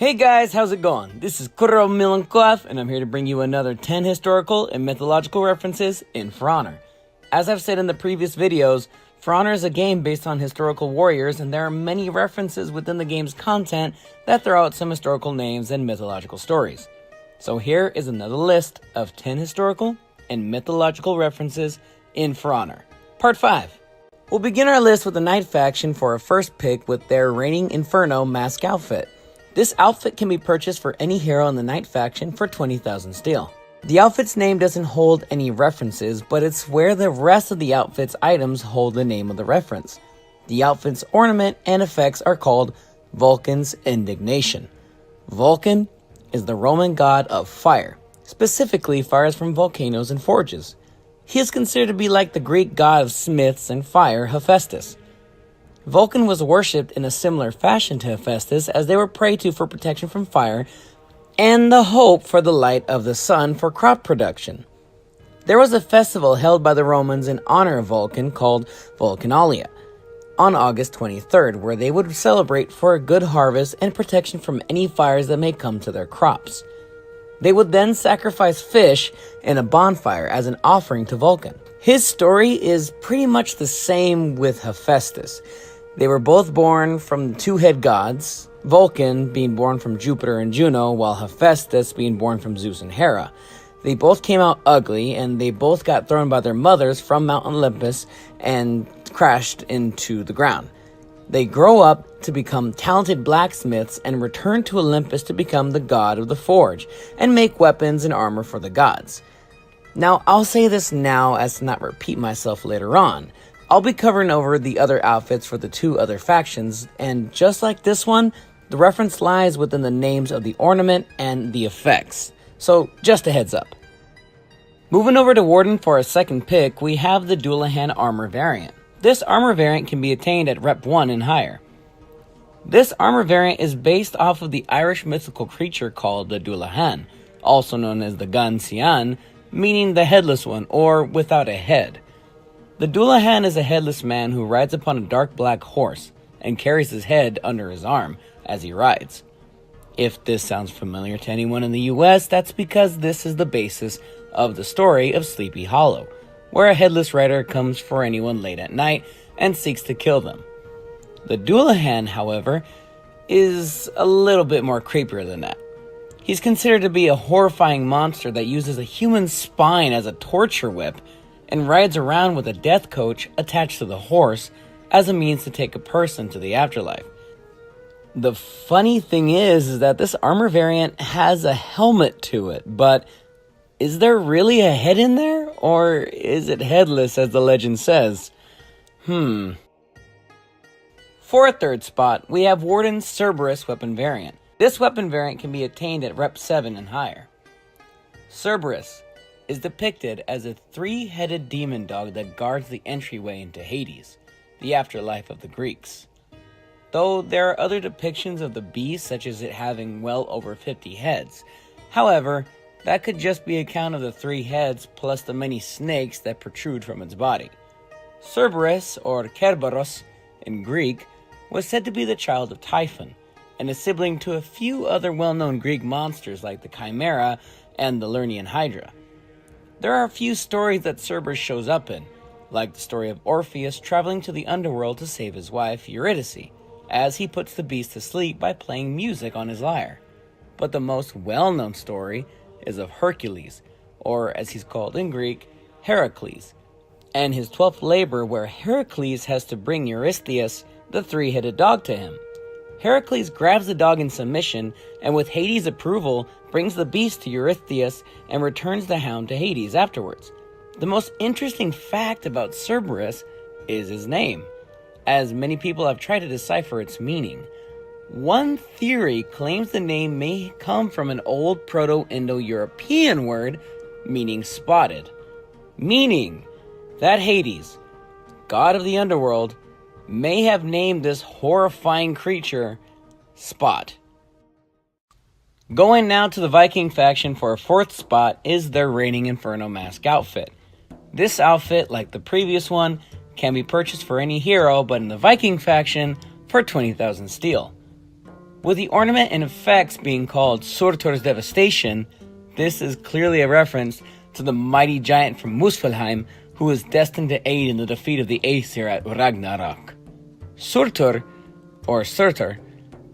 Hey guys, how's it going? This is Krov Malenkov, and I'm here to bring you another 10 historical and mythological references in For Honor. As I've said in the previous videos, For Honor is a game based on historical warriors, and there are many references within the game's content that throw out some historical names and mythological stories. So here is another list of 10 historical and mythological references in For Honor. Part 5. We'll begin our list with the Knight faction for our first pick with their Reigning Inferno mask outfit. This outfit can be purchased for any hero in the Knight faction for 20,000 steel. The outfit's name doesn't hold any references, but it's where the rest of the outfit's items hold the name of the reference. The outfit's ornament and effects are called Vulcan's Indignation. Vulcan is the Roman god of fire, specifically fires from volcanoes and forges. He is considered to be like the Greek god of smiths and fire, Hephaestus. Vulcan was worshipped in a similar fashion to Hephaestus, as they were prayed to for protection from fire and the hope for the light of the sun for crop production. There was a festival held by the Romans in honor of Vulcan called Vulcanalia on August 23rd, where they would celebrate for a good harvest and protection from any fires that may come to their crops. They would then sacrifice fish in a bonfire as an offering to Vulcan. His story is pretty much the same with Hephaestus. They were both born from two-head gods, Vulcan being born from Jupiter and Juno, while Hephaestus being born from Zeus and Hera. They both came out ugly, and they both got thrown by their mothers from Mount Olympus and crashed into the ground. They grow up to become talented blacksmiths and return to Olympus to become the god of the forge and make weapons and armor for the gods. Now, I'll say this now as to not repeat myself later on. I'll be covering over the other outfits for the two other factions, and just like this one, the reference lies within the names of the ornament and the effects. So, just a heads up. Moving over to Warden for our second pick, we have the Dullaban armor variant. This armor variant can be attained at Rep 1 and higher. This armor variant is based off of the Irish mythical creature called the Dullaban, also known as the Gan Sian, meaning the headless one, or without a head. The Dullaban is a headless man who rides upon a dark black horse and carries his head under his arm as he rides. If this sounds familiar to anyone in the US, that's because this is the basis of the story of Sleepy Hollow, where a headless rider comes for anyone late at night and seeks to kill them. The Dullaban, however, is a little bit more creepier than that. He's considered to be a horrifying monster that uses a human spine as a torture whip and rides around with a death coach attached to the horse as a means to take a person to the afterlife. The funny thing is that this armor variant has a helmet to it, but is there really a head in there, or is it headless as the legend says? For our third spot, we have Warden's Cerberus weapon variant. This weapon variant can be attained at Rep 7 and higher. Cerberus is depicted as a three-headed demon dog that guards the entryway into Hades, the afterlife of the Greeks. Though there are other depictions of the beast, such as it having well over 50 heads. However, that could just be a count of the 3 heads plus the many snakes that protrude from its body. Cerberus, or Cerberus in Greek, was said to be the child of Typhon, and a sibling to a few other well-known Greek monsters like the Chimera and the Lernaean Hydra. There are a few stories that Cerberus shows up in, like the story of Orpheus traveling to the underworld to save his wife, Eurydice, as he puts the beast to sleep by playing music on his lyre. But the most well-known story is of Hercules, or as he's called in Greek, Heracles, and his 12th labor where Heracles has to bring Eurystheus, the three-headed dog, to him. Heracles grabs the dog in submission, and with Hades' approval, brings the beast to Eurystheus and returns the hound to Hades afterwards. The most interesting fact about Cerberus is his name, as many people have tried to decipher its meaning. One theory claims the name may come from an old Proto-Indo-European word meaning spotted, meaning that Hades, god of the underworld, may have named this horrifying creature Spot. Going now to the Viking faction for a fourth spot is their Reigning Inferno mask outfit. This outfit, like the previous one, can be purchased for any hero, but in the Viking faction, for 20,000 steel. With the ornament and effects being called Surtur's Devastation, this is clearly a reference to the mighty giant from Muspelheim who is destined to aid in the defeat of the Aesir at Ragnarok. Surtur, or Surtur,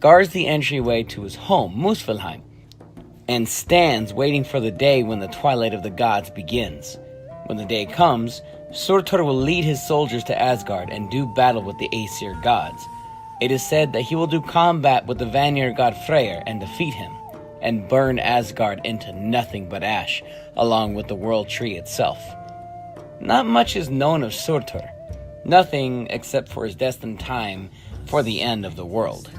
guards the entryway to his home, Muspelheim, and stands waiting for the day when the twilight of the gods begins. When the day comes, Surtur will lead his soldiers to Asgard and do battle with the Aesir gods. It is said that he will do combat with the Vanir god Freyr and defeat him, and burn Asgard into nothing but ash, along with the World Tree itself. Not much is known of Surtur, nothing except for his destined time for the end of the world.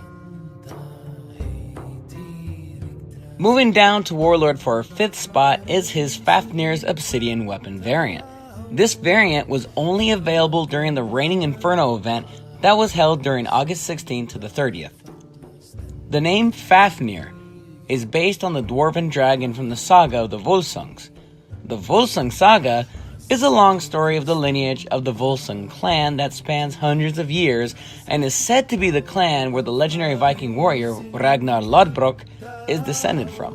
Moving down to Warlord for our 5th spot is his Fafnir's Obsidian Weapon variant. This variant was only available during the Reigning Inferno event that was held during August 16th to the 30th. The name Fafnir is based on the dwarven dragon from the saga of the Volsungs. The Volsung saga is a long story of the lineage of the Volsung clan that spans hundreds of years and is said to be the clan where the legendary Viking warrior Ragnar Lodbrok is descended from.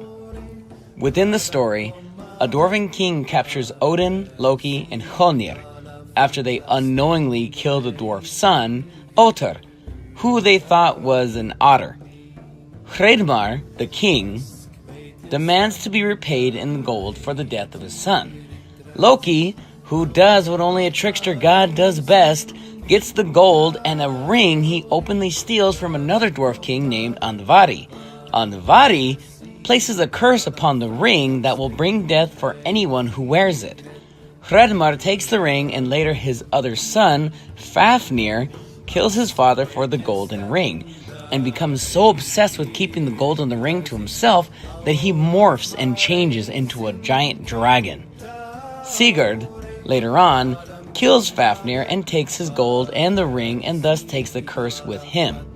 Within the story, a dwarven king captures Odin, Loki, and Hrungnir after they unknowingly kill the dwarf's son, Otr, who they thought was an otter. Hreidmar, the king, demands to be repaid in gold for the death of his son. Loki, who does what only a trickster god does best, gets the gold and a ring he openly steals from another dwarf king named Andvari. Andvari places a curse upon the ring that will bring death for anyone who wears it. Hreidmar takes the ring and later his other son, Fafnir, kills his father for the golden ring, and becomes so obsessed with keeping the golden ring to himself that he morphs and changes into a giant dragon. Sigurd, later on, kills Fafnir and takes his gold and the ring and thus takes the curse with him.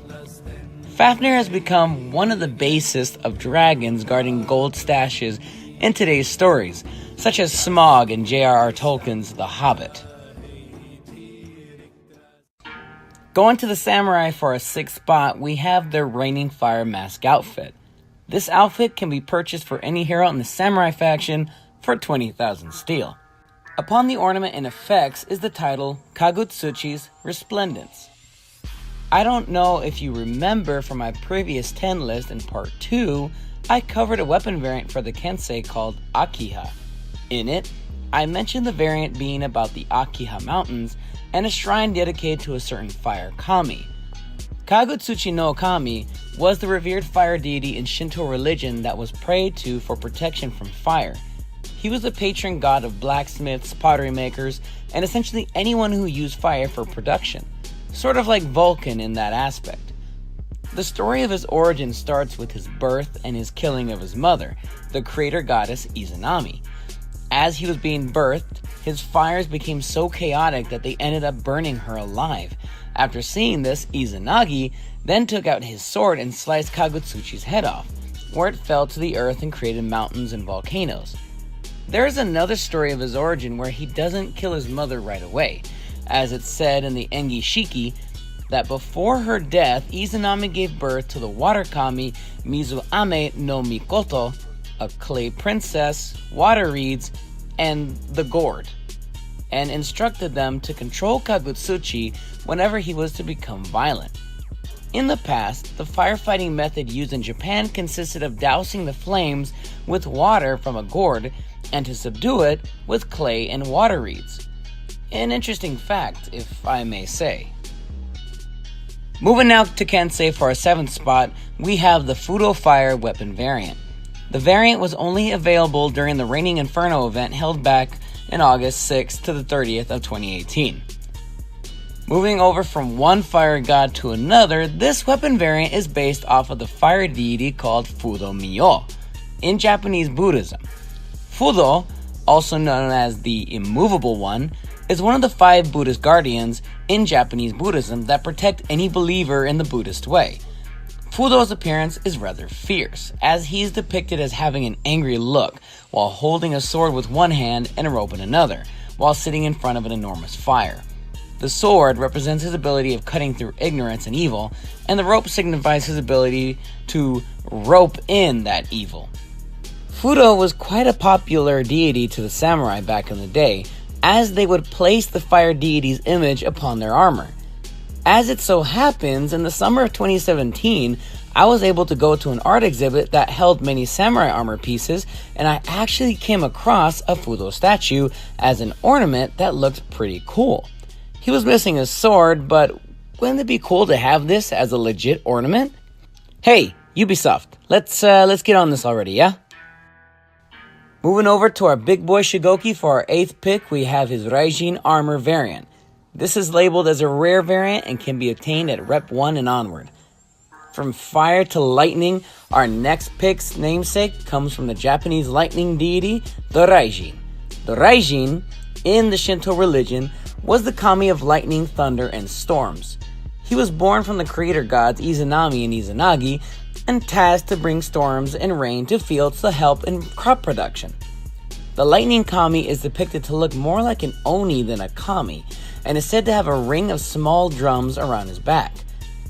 Fafnir has become one of the basest of dragons guarding gold stashes in today's stories, such as Smaug in J.R.R. Tolkien's The Hobbit. Going to the samurai for a 6th spot, we have their Raining Fire Mask outfit. This outfit can be purchased for any hero in the samurai faction for 20,000 steel. Upon the ornament and effects is the title Kagutsuchi's Resplendence. I don't know if you remember from my previous 10 list in part 2, I covered a weapon variant for the Kensei called Akiha. In it, I mentioned the variant being about the Akiha Mountains and a shrine dedicated to a certain fire kami. Kagutsuchi no Kami was the revered fire deity in Shinto religion that was prayed to for protection from fire. He was the patron god of blacksmiths, pottery makers, and essentially anyone who used fire for production, sort of like Vulcan in that aspect. The story of his origin starts with his birth and his killing of his mother, the creator goddess Izanami. As he was being birthed, his fires became so chaotic that they ended up burning her alive. After seeing this, Izanagi then took out his sword and sliced Kagutsuchi's head off, where it fell to the earth and created mountains and volcanoes. There is another story of his origin where he doesn't kill his mother right away, as it's said in the Engi Shiki that before her death, Izanami gave birth to the water kami Mizuame no Mikoto, a clay princess, water reeds, and the gourd, and instructed them to control Kagutsuchi whenever he was to become violent. In the past, the firefighting method used in Japan consisted of dousing the flames with water from a gourd and to subdue it with clay and water reeds. An interesting fact, if I may say. Moving now to Kensei for our 7th spot, we have the Fudo Fire Weapon variant. The variant was only available during the Reigning Inferno event held back in August 6th to the 30th of 2018. Moving over from one fire god to another, this weapon variant is based off of the fire deity called Fudo Myo in Japanese Buddhism. Fudo, also known as the Immovable One, is one of the 5 Buddhist guardians in Japanese Buddhism that protect any believer in the Buddhist way. Fudo's appearance is rather fierce, as he is depicted as having an angry look while holding a sword with one hand and a rope in another, while sitting in front of an enormous fire. The sword represents his ability of cutting through ignorance and evil, and the rope signifies his ability to rope in that evil. Fudo was quite a popular deity to the samurai back in the day, as they would place the fire deity's image upon their armor. As it so happens, in the summer of 2017, I was able to go to an art exhibit that held many samurai armor pieces, and I actually came across a Fudo statue as an ornament that looked pretty cool. He was missing a sword, but wouldn't it be cool to have this as a legit ornament? Hey, Ubisoft, let's get on this already, yeah? Moving over to our big boy Shigoki for our 8th pick, we have his Raijin armor variant. This is labeled as a rare variant and can be obtained at Rep 1 and onward. From fire to lightning, our next pick's namesake comes from the Japanese lightning deity, the Raijin. The Raijin, in the Shinto religion, was the kami of lightning, thunder, and storms. He was born from the creator gods Izanami and Izanagi, and tasked to bring storms and rain to fields to help in crop production. The lightning kami is depicted to look more like an oni than a kami, and is said to have a ring of small drums around his back.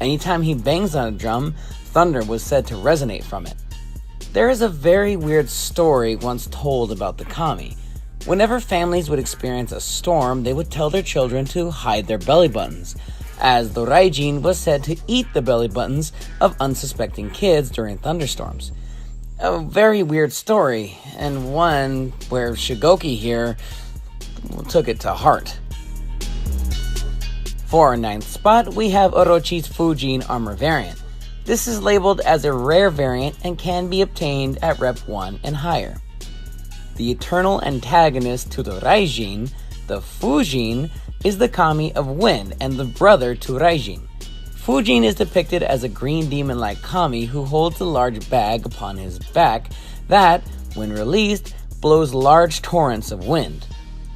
Anytime he bangs on a drum, thunder was said to resonate from it. There is a very weird story once told about the kami. Whenever families would experience a storm, they would tell their children to hide their belly buttons, as the Raijin was said to eat the belly buttons of unsuspecting kids during thunderstorms. A very weird story, and one where Shigoki here took it to heart. For our 9th spot, we have Orochi's Fujin armor variant. This is labeled as a rare variant and can be obtained at Rep 1 and higher. The eternal antagonist to the Raijin, the Fujin, is the kami of wind and the brother to Raijin. Fujin is depicted as a green demon-like kami who holds a large bag upon his back that, when released, blows large torrents of wind.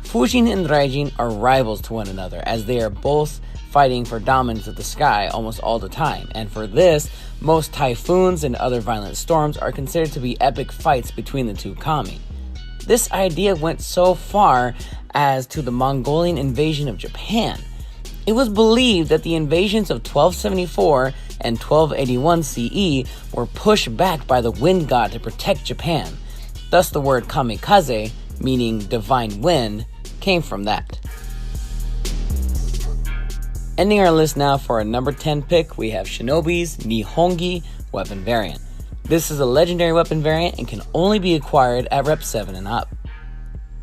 Fujin and Raijin are rivals to one another, as they are both fighting for dominance of the sky almost all the time, and for this, most typhoons and other violent storms are considered to be epic fights between the two kami. This idea went so far as to the Mongolian invasion of Japan. It was believed that the invasions of 1274 and 1281 CE were pushed back by the wind god to protect Japan. Thus the word kamikaze, meaning divine wind, came from that. Ending our list now for our number 10 pick, we have Shinobi's Nihongi weapon variant. This is a legendary weapon variant and can only be acquired at Rep 7 and up.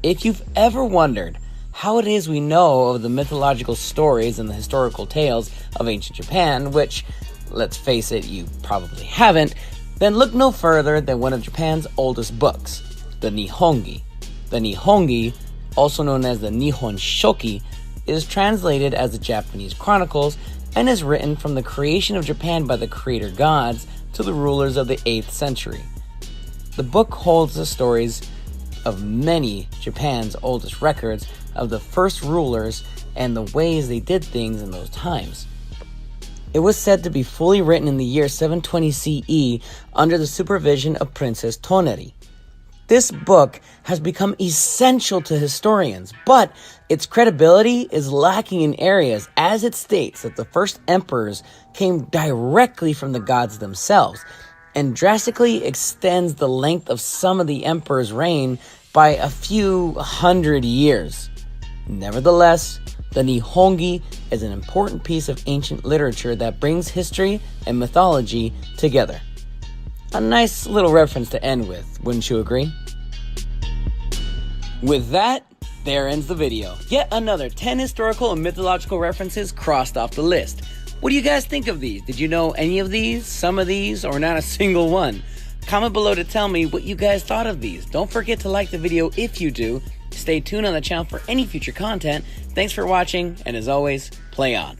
If you've ever wondered how it is we know of the mythological stories and the historical tales of ancient Japan, which, let's face it, you probably haven't, then look no further than one of Japan's oldest books, the Nihongi. The Nihongi, also known as the Nihon Shoki, is translated as the Japanese Chronicles and is written from the creation of Japan by the creator gods to the rulers of the 8th century. The book holds the stories of many Japan's oldest records of the first rulers and the ways they did things in those times. It was said to be fully written in the year 720 CE under the supervision of Princess Toneri. This book has become essential to historians, but its credibility is lacking in areas as it states that the first emperors came directly from the gods themselves, and drastically extends the length of some of the emperor's reign by a few hundred years. Nevertheless, the Nihongi is an important piece of ancient literature that brings history and mythology together. A nice little reference to end with, wouldn't you agree? With that, there ends the video. Yet another 10 historical and mythological references crossed off the list. What do you guys think of these? Did you know any of these, some of these, or not a single one? Comment below to tell me what you guys thought of these. Don't forget to like the video if you do. Stay tuned on the channel for any future content. Thanks for watching, and as always, play on.